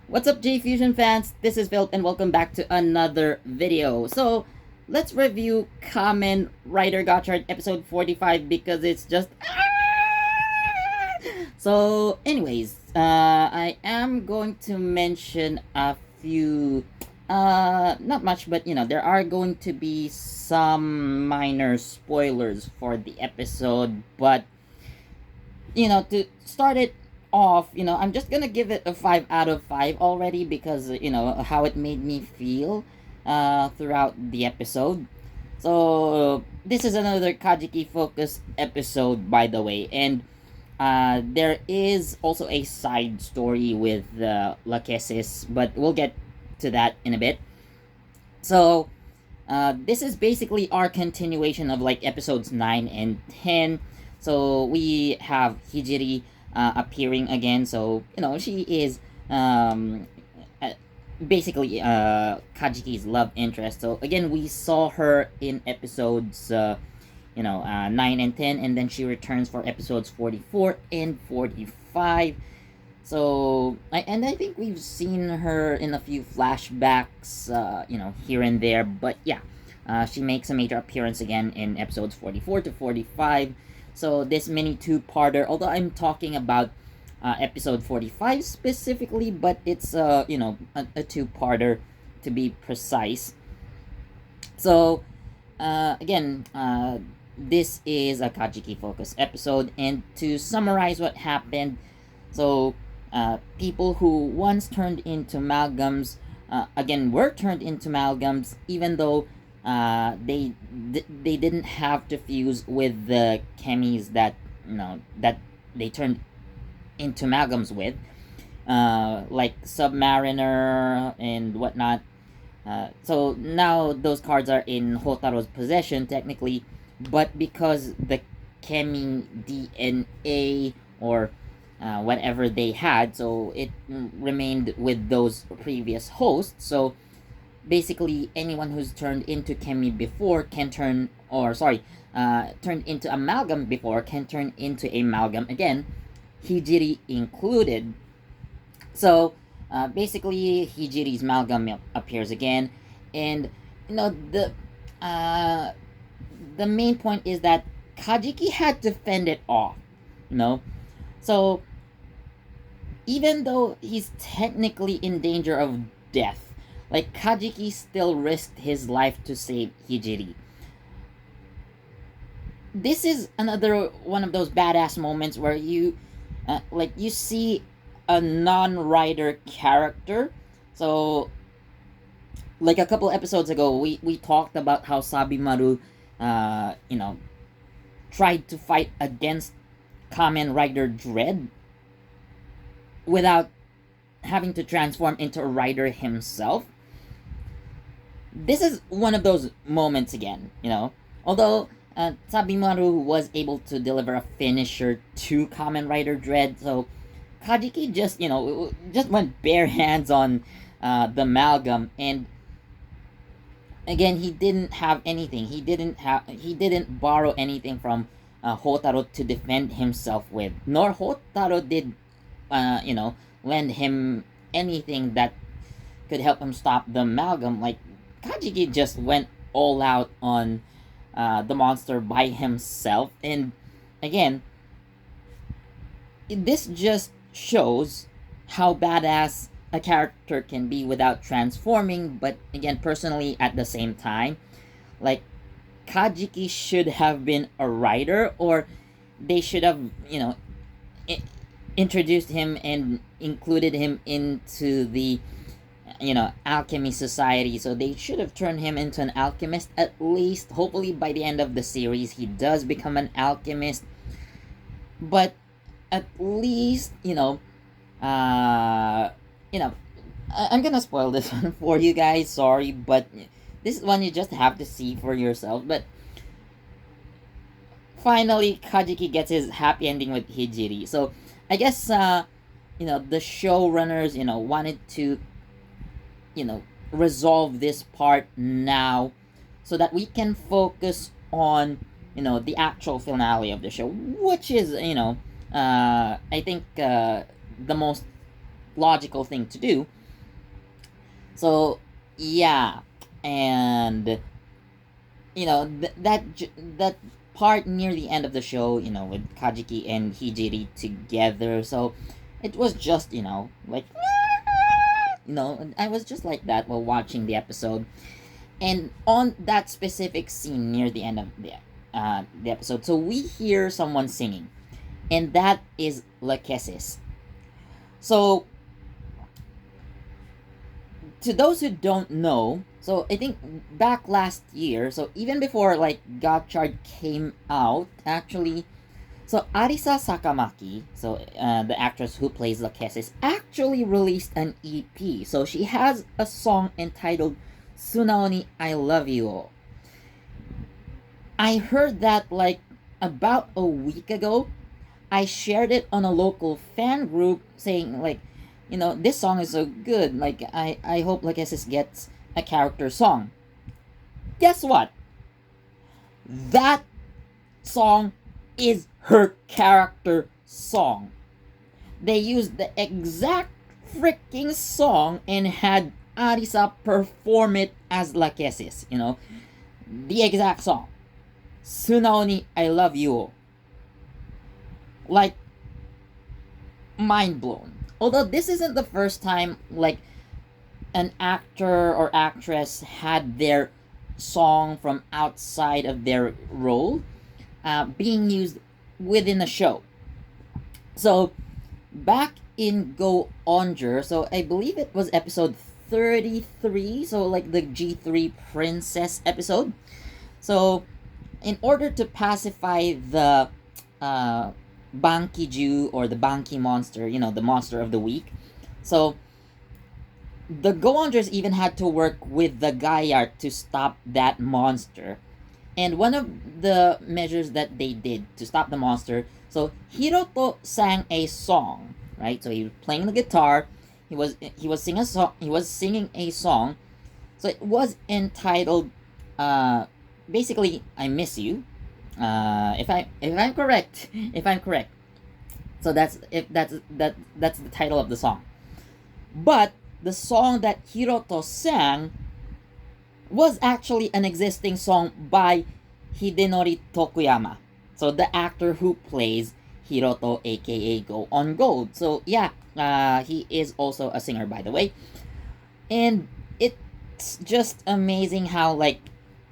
What's up, JEFusion fans? This is Phil, and welcome back to another video. So, let's review Kamen Rider Gotchard episode 45 because it's just... So, anyways, I am going to mention a few... not much, but, there are going to be some minor spoilers for the episode, but, to start it off, I'm just gonna give it a 5 out of 5 already because, how it made me feel throughout the episode. So, this is another Kajiki focus episode, by the way, and there is also a side story with Lachesis, but we'll get to that in a bit. So, this is basically our continuation of like episodes 9 and 10. So, we have Hijiri appearing again. So, she is basically Kajiki's love interest. So, again, we saw her in episodes 9 and 10, and then she returns for episodes 44 and 45. So, I think we've seen her in a few flashbacks, here and there, but yeah, she makes a major appearance again in episodes 44 to 45. So, this mini two-parter, although I'm talking about episode 45 specifically, but it's, a two-parter to be precise. So, again, this is a Kajiki focus episode, and to summarize what happened, so people who once turned into amalgams, again, were turned into amalgams, even though they didn't have to fuse with the chemis that that they turned into amalgams with, like Submariner and whatnot. So now those cards are in Hotaro's possession technically, but because the chemi DNA or whatever they had, so it remained with those previous hosts. So basically, anyone who's turned into chemi before can turn, or sorry, turned into amalgam before can turn into amalgam again, Hijiri included. So basically, Hijiri's amalgam appears again, and the main point is that Kajiki had to fend it off, So, even though he's technically in danger of death, like, Kajiki still risked his life to save Hijiri. This is another one of those badass moments where you see a non-rider character. So, like a couple episodes ago, we talked about how Sabimaru, tried to fight against Kamen Rider Dread without having to transform into a rider himself. This is one of those moments again, Although Sabimaru was able to deliver a finisher to Kamen Rider Dread, so Kajiki just went bare hands on the amalgam, and again, he didn't have anything. He didn't borrow anything from Hotaro to defend himself with, nor Hotaro did lend him anything that could help him stop the amalgam. Like, Kajiki just went all out on the monster by himself, and again, this just shows how badass a character can be without transforming. But again, personally, at the same time, like, Kajiki should have been a rider, or they should have introduced him and included him into the alchemy society. So they should have turned him into an alchemist at least. Hopefully by the end of the series he does become an alchemist, but at least I'm gonna spoil this one for you guys, sorry, but this is one you just have to see for yourself. But finally, Kajiki gets his happy ending with Hijiri. So I guess the showrunners wanted to resolve this part now so that we can focus on the actual finale of the show, which is I think the most logical thing to do. So yeah, and that part near the end of the show, with Kajiki and Hijiri together. So it was just like I was just like that while watching the episode. And on that specific scene near the end of the episode, so we hear someone singing, and that is Lachesis. So to those who don't know, so I think back last year, so even before like Gotchard came out, actually, so Arisa Sakamaki, so the actress who plays Lachesis, actually released an EP. So she has a song entitled Sunaoni I Love You. I heard that like about a week ago. I shared it on a local fan group saying like, this song is so good. Like I hope Lachesis gets a character song. Guess what? That song is her character song. They used the exact freaking song and had Arisa perform it as Lachesis, the exact song. Sunaoni I Love You. Like, mind blown. Although this isn't the first time like an actor or actress had their song from outside of their role being used within a show. So back in Go Onger, so I believe it was episode 33, so like the G3 princess episode. So in order to pacify the Bankiju, or the Banki monster, the monster of the week, so the Goangers even had to work with the Gayart to stop that monster. And one of the measures that they did to stop the monster, so Hiroto sang a song, right? So he was playing the guitar, he was singing a song. So it was entitled basically I Miss You. If I'm correct, so that's the title of the song. But the song that Hiroto sang was actually an existing song by Hidenori Tokuyama, so the actor who plays Hiroto, aka Go on Gold. So yeah, he is also a singer, by the way. And it's just amazing how, like,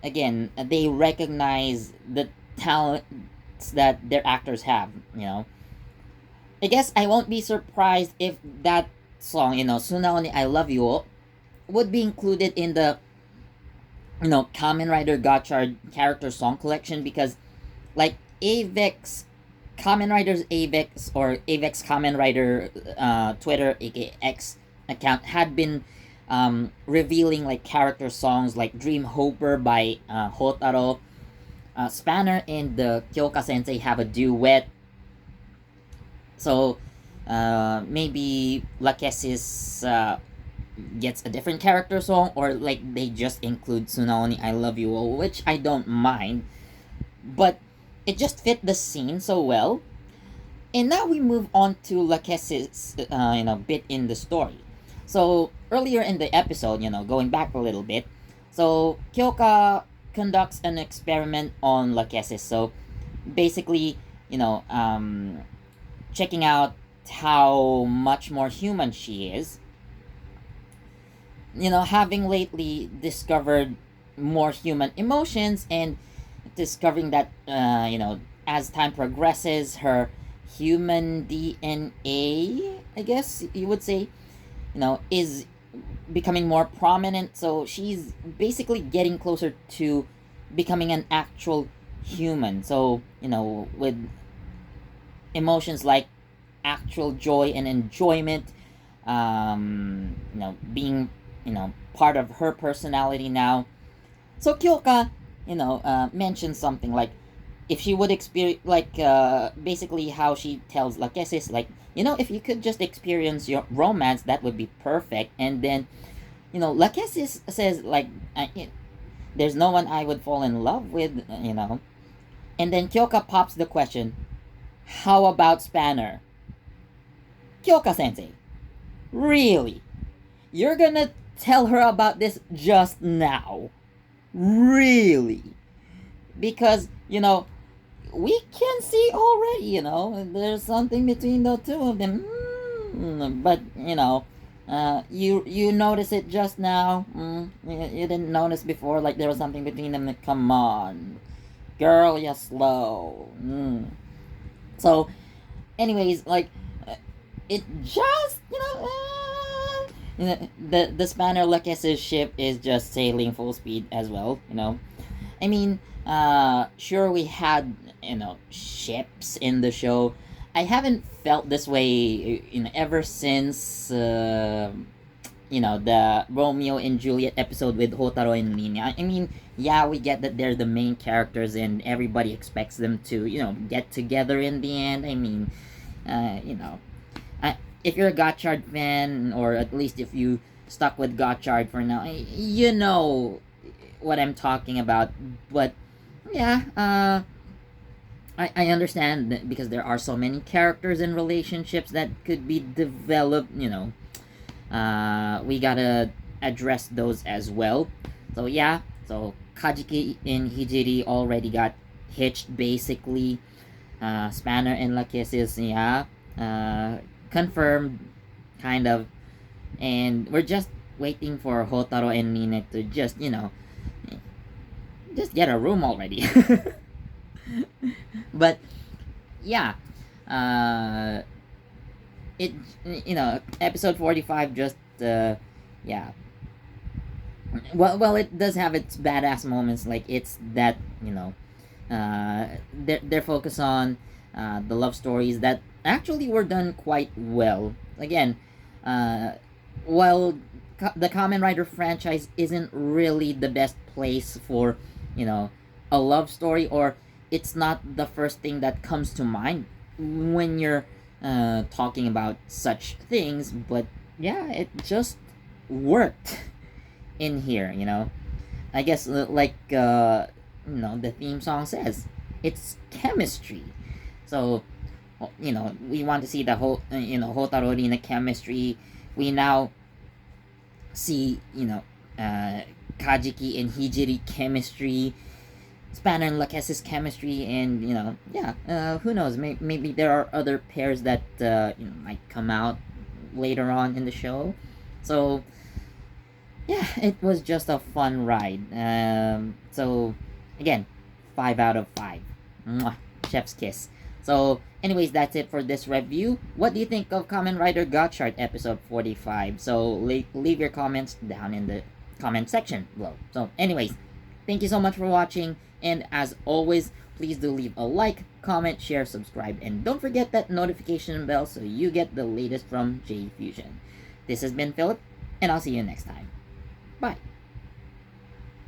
again, they recognize the talents that their actors have, I guess I won't be surprised if that song, Sunaoni I Love You, would be included in the, Kamen Rider Gotchard character song collection, because, like, Kamen Rider's Avex, or Avex Kamen Rider Twitter, aka X account, had been revealing, like, character songs like Dream Hopper by Hotaro. Spanner and the Kyoka Sensei have a duet. So maybe Lachesis gets a different character song, or like they just include Sunaoni I Love You, which I don't mind. But it just fit the scene so well. And now we move on to Lachesis bit in the story. So earlier in the episode, going back a little bit, so Kyoka conducts an experiment on Lachesis. So basically, checking out how much more human she is. Having lately discovered more human emotions, and discovering that, as time progresses, her human DNA, I guess you would say, is becoming more prominent. So she's basically getting closer to becoming an actual human. So, with emotions like actual joy and enjoyment, being, part of her personality now. So Kyoka, mentioned something like, if she would experience, like, basically how she tells Lachesis, like, if you could just experience your romance, that would be perfect. And then, Lachesis says, like, there's no one I would fall in love with, And then Kyoka pops the question, how about Spanner? Kyoka Sensei, really? You're gonna tell her about this just now. Really. Because, we can see already, there's something between the two of them. But, you notice it just now. You didn't notice before, like there was something between them. Come on. Girl, you're slow. So, anyways, like, it just, the Spanner Lachesis ship is just sailing full speed as well, I mean, sure we had, ships in the show. I haven't felt this way, ever since, the Romeo and Juliet episode with Hotaro and Nina. I mean, yeah, we get that they're the main characters and everybody expects them to, get together in the end. I mean, if you're a Gotchard fan, or at least if you stuck with Gotchard for now, you know what I'm talking about. But yeah, I understand that because there are so many characters and relationships that could be developed. We gotta address those as well. So yeah, so Kajiki and Hijiri already got hitched basically. Spanner and Lachesis, yeah, confirmed, kind of, and we're just waiting for Hotaro and Nina to just just get a room already. But yeah, it episode 45 just yeah, well it does have its badass moments, like it's that they're focused on the love stories that actually were done quite well. Again, while the Kamen Rider franchise isn't really the best place for a love story, or it's not the first thing that comes to mind when you're talking about such things, but yeah, it just worked in here. I guess like the theme song says, it's chemistry. So we want to see the whole Hotaro Rina chemistry. We now see Kajiki and Hijiri chemistry, Spanner and Lachesis chemistry, and who knows, maybe there are other pairs that might come out later on in the show. So yeah, it was just a fun ride. So again, 5 out of 5. Mwah, chef's kiss. So anyways, that's it for this review. What do you think of Kamen Rider Gotchard episode 45? So leave your comments down in the comment section below. So anyways, thank you so much for watching, and as always, please do leave a like, comment, share, subscribe, and don't forget that notification bell so you get the latest from JEFusion. This has been Philip, and I'll see you next time. Bye.